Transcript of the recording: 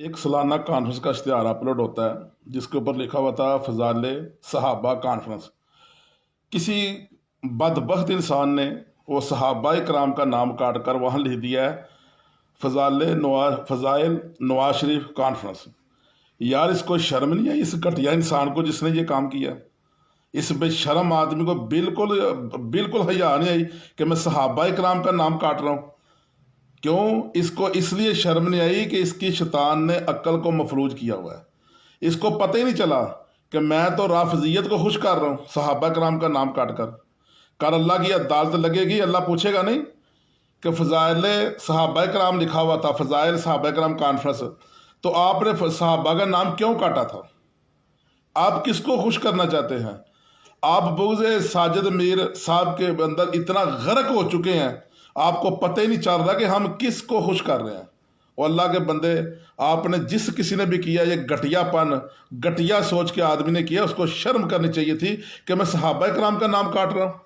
एक सालाना कॉन्फ्रेंस का इश्तिहार अपलोड होता है जिसके ऊपर लिखा हुआ था फजाल सहाबा कॉन्फ्रेंस। किसी बदबख्त इंसान ने वो सहाबा कराम का नाम काट कर वहाँ लिख दिया है फजाइल नवाज शरीफ कॉन्फ्रेंस। यार, इसको शर्म नहीं आई इस घटिया इंसान को जिसने ये काम किया? इस बेशरम आदमी को बिल्कुल बिल्कुल हया नहीं आई कि मैं सहाबा कराम का नाम काट रहा हूँ। क्यों? इसको इसलिए शर्म नहीं आई कि इसकी शैतान ने अक्ल को मफलूज किया हुआ है। इसको पता ही नहीं चला कि मैं तो राफजियत को खुश कर रहा हूँ सहाबा कराम का नाम काट कर। कल अल्लाह की अदालत लगेगी, अल्लाह पूछेगा नहीं कि फजाइल सहाबा कराम लिखा हुआ था, फजाइल सहाबा कराम कॉन्फ्रेंस, तो आपने सहाबा का नाम क्यों काटा था? आप किसको खुश करना चाहते हैं? आप बुग़्ज़ साजिद मीर साहब के अंदर इतना गर्क हो चुके हैं, आपको पता ही नहीं चल रहा कि हम किसको खुश कर रहे हैं। और अल्लाह के बंदे, आपने जिस किसी ने भी किया ये घटियापन, घटिया सोच के आदमी ने किया, उसको शर्म करनी चाहिए थी कि मैं सहाबा कराम का नाम काट रहा हूँ।